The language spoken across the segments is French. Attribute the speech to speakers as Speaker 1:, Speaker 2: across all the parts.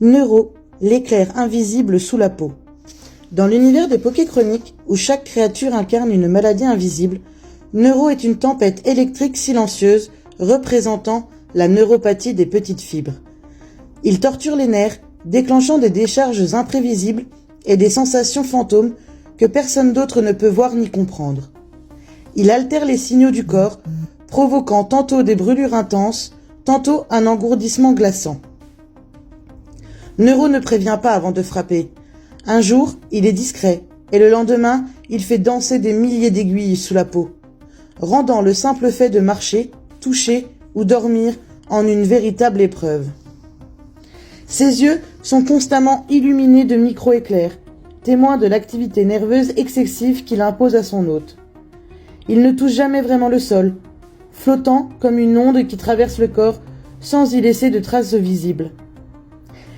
Speaker 1: Neuro, l'éclair invisible sous la peau. Dans l'univers des Pokéchroniques, où chaque créature incarne une maladie invisible, Neuro est une tempête électrique silencieuse représentant la neuropathie des petites fibres. Il torture les nerfs, déclenchant des décharges imprévisibles et des sensations fantômes que personne d'autre ne peut voir ni comprendre. Il altère les signaux du corps, provoquant tantôt des brûlures intenses, tantôt un engourdissement glaçant. Neuro ne prévient pas avant de frapper. Un jour, il est discret, et le lendemain, il fait danser des milliers d'aiguilles sous la peau, rendant le simple fait de marcher, toucher ou dormir en une véritable épreuve. Ses yeux sont constamment illuminés de micro-éclairs, témoins de l'activité nerveuse excessive qu'il impose à son hôte. Il ne touche jamais vraiment le sol, flottant comme une onde qui traverse le corps sans y laisser de traces visibles.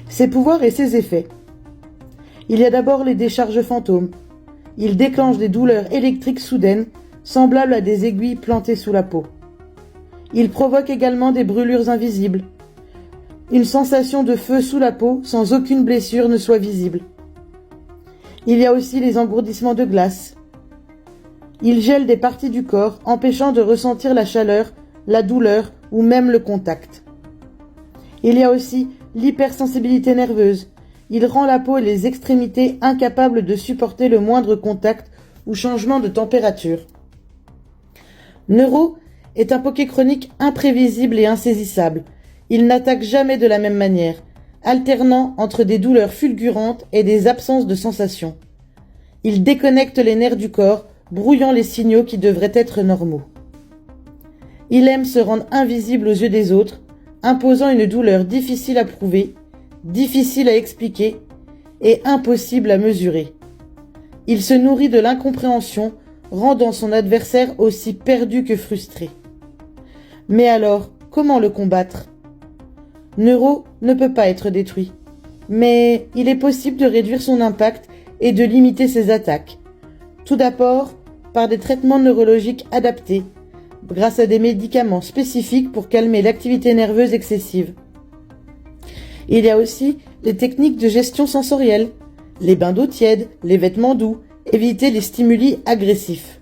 Speaker 1: Ses pouvoirs et ses effets. Il y a d'abord les décharges fantômes. Il déclenche des douleurs électriques soudaines, semblables à des aiguilles plantées sous la peau. Il provoque également des brûlures invisibles. Une sensation de feu sous la peau sans aucune blessure ne soit visible. Il y a aussi les engourdissements de glace. Il gèle des parties du corps, empêchant de ressentir la chaleur, la douleur ou même le contact. Il y a aussi l'hypersensibilité nerveuse. Il rend la peau et les extrémités incapables de supporter le moindre contact ou changement de température. Neuro est un Pokéchronique imprévisible et insaisissable. Il n'attaque jamais de la même manière, alternant entre des douleurs fulgurantes et des absences de sensations. Il déconnecte les nerfs du corps, brouillant les signaux qui devraient être normaux. Il aime se rendre invisible aux yeux des autres, imposant une douleur difficile à prouver, difficile à expliquer et impossible à mesurer. Il se nourrit de l'incompréhension, rendant son adversaire aussi perdu que frustré. Mais alors, comment le combattre ? Neuro ne peut pas être détruit, mais il est possible de réduire son impact et de limiter ses attaques. Tout d'abord, par des traitements neurologiques adaptés, grâce à des médicaments spécifiques pour calmer l'activité nerveuse excessive. Il y a aussi les techniques de gestion sensorielle, les bains d'eau tiède, les vêtements doux, éviter les stimuli agressifs.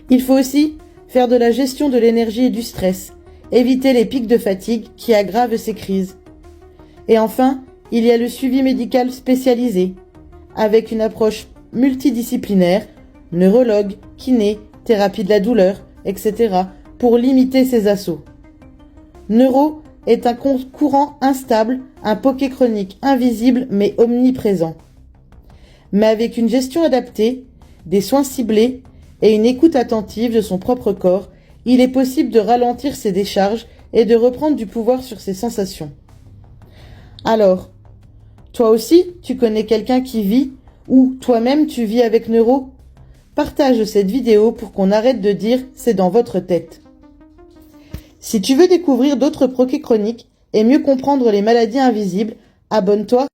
Speaker 1: Il faut aussi faire de la gestion de l'énergie et du stress, éviter les pics de fatigue qui aggravent ces crises. Et enfin, il y a le suivi médical spécialisé, avec une approche multidisciplinaire, neurologue, kiné, thérapie de la douleur, etc., pour limiter ces assauts. Neuro est un courant instable, un Pokéchronique invisible mais omniprésent. Mais avec une gestion adaptée, des soins ciblés et une écoute attentive de son propre corps, il est possible de ralentir ses décharges et de reprendre du pouvoir sur ses sensations. Alors, toi aussi, tu connais quelqu'un qui vit ou toi-même tu vis avec Neuro ? Partage cette vidéo pour qu'on arrête de dire « c'est dans votre tête ». Si tu veux découvrir d'autres Pokéchroniques et mieux comprendre les maladies invisibles, abonne-toi